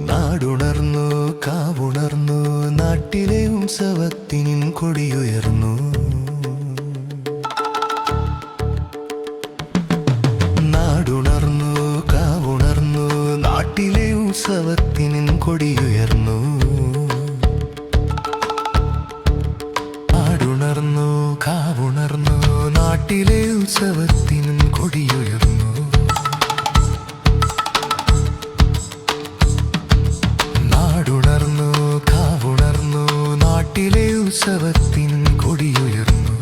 നാടുണർന്നു കാവുണർന്നു നാട്ടിലെ ഉത്സവത്തിനിൻ കൊടിയുയർന്നു. നാടുണർന്നു കാവുണർന്നു നാട്ടിലെ ഉത്സവത്തിനിൻ കൊടിയുയർന്നു. നാടുണർന്നു കാവുണർന്നു നാട്ടിലെ ഉത്സവത്തിനിൻ കൊടിയുയർന്നു. നാടുണർന്നു കാവുണർന്നു നാട്ടിലെ ഉത്സവത്തിൻ കൊടിയുയർന്നു.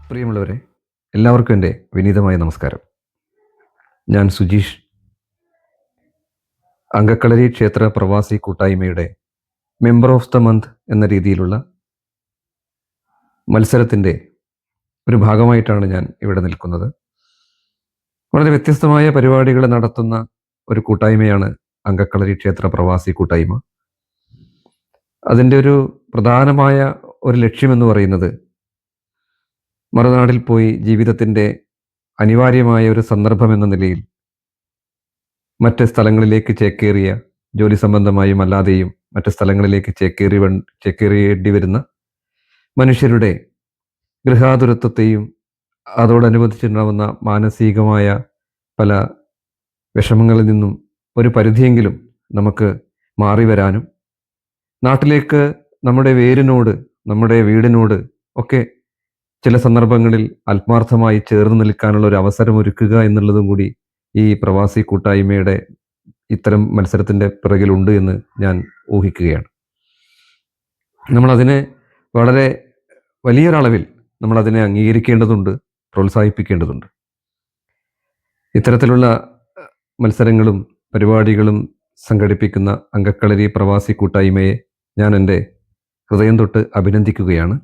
പ്രിയമുള്ളവരെ, എല്ലാവർക്കും എൻ്റെ വിനീതമായ നമസ്കാരം. ഞാൻ സുജീഷ്, അങ്കക്കളരി ക്ഷേത്ര പ്രവാസി കൂട്ടായ്മയുടെ മെമ്പർ ഓഫ് ദ മന്ത് എന്ന രീതിയിലുള്ള മത്സരത്തിൻ്റെ ഒരു ഭാഗമായിട്ടാണ് ഞാൻ ഇവിടെ നിൽക്കുന്നത്. വളരെ വ്യത്യസ്തമായ പരിപാടികൾ നടത്തുന്ന ഒരു കൂട്ടായ്മയാണ് അങ്കക്കളരി ക്ഷേത്ര പ്രവാസി കൂട്ടായ്മ. അതിൻ്റെ ഒരു പ്രധാനമായ ഒരു ലക്ഷ്യമെന്ന് പറയുന്നത് മറുനാട്ടിൽ പോയി ജീവിതത്തിൻ്റെ അനിവാര്യമായ ഒരു സന്ദർഭം എന്ന നിലയിൽ മറ്റ് സ്ഥലങ്ങളിലേക്ക് ചേക്കേറിയ, ജോലി സംബന്ധമായും അല്ലാതെയും മറ്റ് സ്ഥലങ്ങളിലേക്ക് ചേക്കേറിയേണ്ടി വരുന്ന മനുഷ്യരുടെ ഗൃഹാതുരത്വത്തെയും അതോടനുബന്ധിച്ചുണ്ടാവുന്ന മാനസികമായ പല വിഷമങ്ങളിൽ നിന്നും ഒരു പരിധിയെങ്കിലും നമുക്ക് മാറി വരാനും നാട്ടിലേക്ക് നമ്മുടെ വേരിനോട്, നമ്മുടെ വീടിനോട് ഒക്കെ ചില സന്ദർഭങ്ങളിൽ ആത്മാർത്ഥമായി ചേർന്ന് നിൽക്കാനുള്ള ഒരു അവസരം ഒരുക്കുക എന്നുള്ളതും കൂടി ഈ പ്രവാസി കൂട്ടായ്മയുടെ ഇത്തരം മത്സരത്തിൻ്റെ പിറകിലുണ്ട് എന്ന് ഞാൻ ഊഹിക്കുകയാണ്. നമ്മളതിനെ വളരെ വലിയൊരളവിൽ നമ്മളതിനെ അംഗീകരിക്കേണ്ടതുണ്ട്, പ്രോത്സാഹിപ്പിക്കേണ്ടതുണ്ട്. ഇത്തരത്തിലുള്ള മത്സരങ്ങളും പരിപാടികളും സംഘടിപ്പിക്കുന്ന അങ്കക്കളരി പ്രവാസി കൂട്ടായ്മയെ ഞാൻ എൻ്റെ ഹൃദയം തൊട്ട് അഭിനന്ദിക്കുകയാണ്.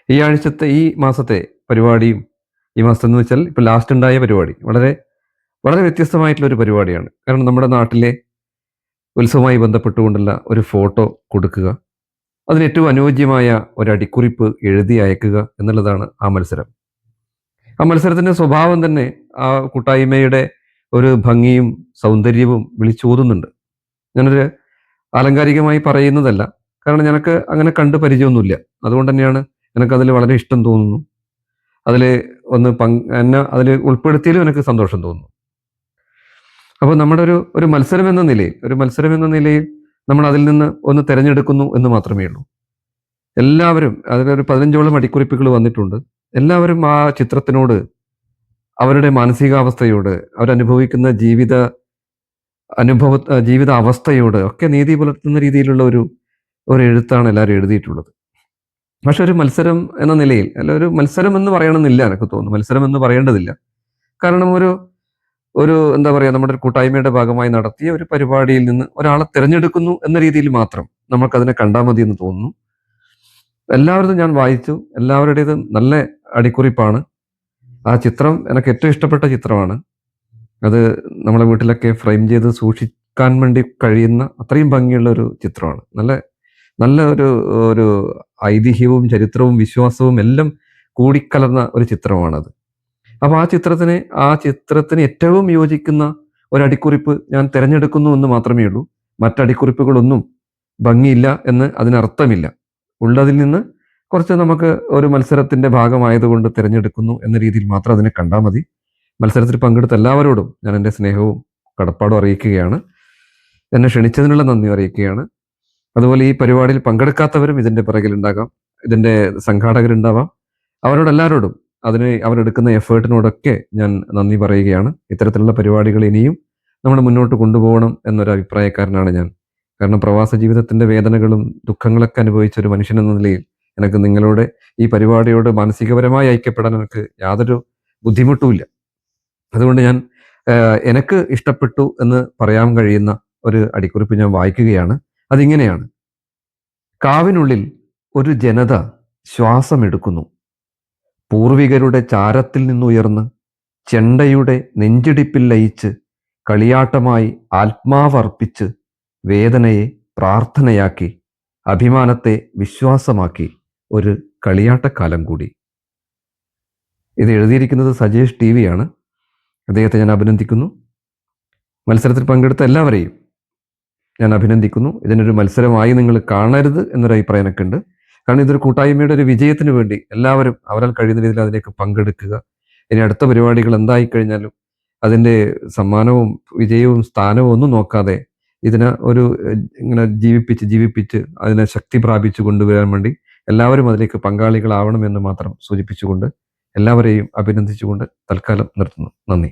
ഈ മാസത്തെ പരിപാടിയും, ഈ മാസം എന്ന് വെച്ചാൽ ഇപ്പോൾ ലാസ്റ്റ് ഉണ്ടായ പരിപാടി വളരെ വളരെ വ്യത്യസ്തമായിട്ടുള്ളൊരു പരിപാടിയാണ്. കാരണം നമ്മുടെ നാട്ടിലെ ഉത്സവവുമായി ബന്ധപ്പെട്ടുകൊണ്ടുള്ള ഒരു ഫോട്ടോ കൊടുക്കുക, അതിന് ഏറ്റവും അനുയോജ്യമായ ഒരു അടിക്കുറിപ്പ് എഴുതി അയക്കുക എന്നുള്ളതാണ് ആ മത്സരം. ആ മത്സരത്തിൻ്റെ സ്വഭാവം തന്നെ ആ കൂട്ടായ്മയുടെ ഒരു ഭംഗിയും സൗന്ദര്യവും വിളിച്ചോതുന്നുണ്ട്. ഞാനൊരു ആലങ്കാരികമായി പറയുന്നതല്ല, കാരണം ഞങ്ങൾക്ക് അങ്ങനെ കണ്ട് പരിചയമൊന്നുമില്ല. അതുകൊണ്ട് തന്നെയാണ് എനിക്കതിൽ വളരെ ഇഷ്ടം തോന്നുന്നു. അതിൽ എന്നെ അതിൽ ഉൾപ്പെടുത്തിയാലും എനിക്ക് സന്തോഷം തോന്നുന്നു. അപ്പോൾ നമ്മുടെ ഒരു മത്സരം എന്ന നിലയിൽ നമ്മൾ അതിൽ നിന്ന് ഒന്ന് തിരഞ്ഞെടുക്കുന്നു എന്ന് മാത്രമേ ഉള്ളൂ. എല്ലാവരും, അതിലൊരു 15ഓളം അടിക്കുറിപ്പുകൾ വന്നിട്ടുണ്ട്. എല്ലാവരും ആ ചിത്രത്തിനോട്, അവരുടെ മാനസികാവസ്ഥയോട്, അവരനുഭവിക്കുന്ന ജീവിത അവസ്ഥയോട് ഒക്കെ നീതി പുലർത്തുന്ന രീതിയിലുള്ള ഒരു എഴുത്താണ് എല്ലാവരും എഴുതിയിട്ടുള്ളത്. പക്ഷെ ഒരു മത്സരം എന്ന നിലയിൽ, അല്ല, ഒരു മത്സരം എന്ന് പറയണമെന്നില്ല, എനിക്ക് തോന്നുന്നു മത്സരം എന്ന് പറയേണ്ടതില്ല. കാരണം ഒരു എന്താ പറയുക, നമ്മുടെ ഒരു കൂട്ടായ്മയുടെ ഭാഗമായി നടത്തിയ ഒരു പരിപാടിയിൽ നിന്ന് ഒരാളെ തിരഞ്ഞെടുക്കുന്നു എന്ന രീതിയിൽ മാത്രം നമുക്കതിനെ കണ്ടാൽ മതി എന്ന് തോന്നുന്നു. എല്ലാവരും ഞാൻ വായിച്ചു, എല്ലാവരുടേതും നല്ല അടിക്കുറിപ്പാണ്. ആ ചിത്രം എനിക്ക് ഏറ്റവും ഇഷ്ടപ്പെട്ട ചിത്രമാണ്. അത് നമ്മളെ വീട്ടിലൊക്കെ ഫ്രെയിം ചെയ്ത് സൂക്ഷിക്കാൻ വേണ്ടി കഴിയുന്ന അത്രയും ഭംഗിയുള്ള ഒരു ചിത്രമാണ്. നല്ല ഒരു ഐതിഹ്യവും ചരിത്രവും വിശ്വാസവും എല്ലാം കൂടിക്കലർന്ന ഒരു ചിത്രമാണത്. അപ്പോൾ ആ ചിത്രത്തിന് ഏറ്റവും യോജിക്കുന്ന ഒരു അടിക്കുറിപ്പ് ഞാൻ തിരഞ്ഞെടുക്കുന്നു എന്ന് മാത്രമേ ഉള്ളൂ. മറ്റടിക്കുറിപ്പുകളൊന്നും ഭംഗിയില്ല എന്ന് അതിനർത്ഥമില്ല. ഉള്ളതിൽ നിന്ന് കുറച്ച് നമുക്ക് ഒരു മത്സരത്തിൻ്റെ ഭാഗമായതുകൊണ്ട് തിരഞ്ഞെടുക്കുന്നു എന്ന രീതിയിൽ മാത്രം അതിനെ കണ്ടാൽ മതി. മത്സരത്തിൽ പങ്കെടുത്ത എല്ലാവരോടും ഞാൻ എൻ്റെ സ്നേഹവും കടപ്പാടും അറിയിക്കുകയാണ്. എന്നെ ക്ഷണിച്ചതിനുള്ള നന്ദി അറിയിക്കുകയാണ്. അതുപോലെ ഈ പരിപാടിയിൽ പങ്കെടുക്കാത്തവരും ഇതിൻ്റെ പിറകിലുണ്ടാകാം, ഇതിൻ്റെ സംഘാടകരുണ്ടാവാം. അവരോടെല്ലാവരോടും അവരെടുക്കുന്ന എഫേർട്ടിനോടൊക്കെ ഞാൻ നന്ദി പറയുകയാണ്. ഇത്തരത്തിലുള്ള പരിപാടികൾ ഇനിയും നമ്മൾ മുന്നോട്ട് കൊണ്ടുപോകണം എന്നൊരു അഭിപ്രായക്കാരനാണ് ഞാൻ. കാരണം പ്രവാസ ജീവിതത്തിൻ്റെ വേദനകളും ദുഃഖങ്ങളൊക്കെ അനുഭവിച്ച ഒരു മനുഷ്യൻ എന്ന നിലയിൽ എനിക്ക് നിങ്ങളോട്, ഈ പരിപാടിയോട് മാനസികപരമായി ഐക്യപ്പെടാൻ എനിക്ക് യാതൊരു ബുദ്ധിമുട്ടുമില്ല. അതുകൊണ്ട് ഞാൻ എനിക്ക് ഇഷ്ടപ്പെട്ടു എന്ന് പറയാൻ കഴിയുന്ന ഒരു അടിക്കുറിപ്പ് ഞാൻ വായിക്കുകയാണ്. അതിങ്ങനെയാണ്: കാവിനുള്ളിൽ ഒരു ജനത ശ്വാസമെടുക്കുന്നു. പൂർവികരുടെ ചാരത്തിൽ നിന്നുയർന്ന് ചെണ്ടയുടെ നെഞ്ചിടിപ്പിൽ ലയിച്ച് കളിയാട്ടമായി ആത്മാവർപ്പിച്ച് വേദനയെ പ്രാർത്ഥനയാക്കി അഭിമാനത്തെ വിശ്വാസമാക്കി ഒരു കളിയാട്ടക്കാലം കൂടി. ഇത് എഴുതിയിരിക്കുന്നത് സജേഷ് ടി വി ആണ്. അദ്ദേഹത്തെ ഞാൻ അഭിനന്ദിക്കുന്നു. മത്സരത്തിൽ പങ്കെടുത്ത എല്ലാവരെയും ഞാൻ അഭിനന്ദിക്കുന്നു. ഇതിനൊരു മത്സരമായി നിങ്ങൾ കാണരുത് എന്നൊരു അഭിപ്രായം എനിക്കുണ്ട്. കാരണം ഇതൊരു കൂട്ടായ്മയുടെ ഒരു വിജയത്തിന് വേണ്ടി എല്ലാവരും അവരാൽ കഴിയുന്ന രീതിയിൽ അതിലേക്ക് പങ്കെടുക്കുക. ഇനി അടുത്ത പരിപാടികൾ എന്തായി കഴിഞ്ഞാലും അതിൻ്റെ സമ്മാനവും വിജയവും സ്ഥാനവും ഒന്നും നോക്കാതെ ഇതിനെ ഒരു ഇങ്ങനെ ജീവിപ്പിച്ച് അതിനെ ശക്തി പ്രാപിച്ചു കൊണ്ടുവരാൻ വേണ്ടി എല്ലാവരും അതിലേക്ക് പങ്കാളികളാവണമെന്ന് മാത്രം സൂചിപ്പിച്ചുകൊണ്ട് എല്ലാവരെയും അഭിനന്ദിച്ചുകൊണ്ട് തൽക്കാലം നിർത്തുന്നു. നന്ദി.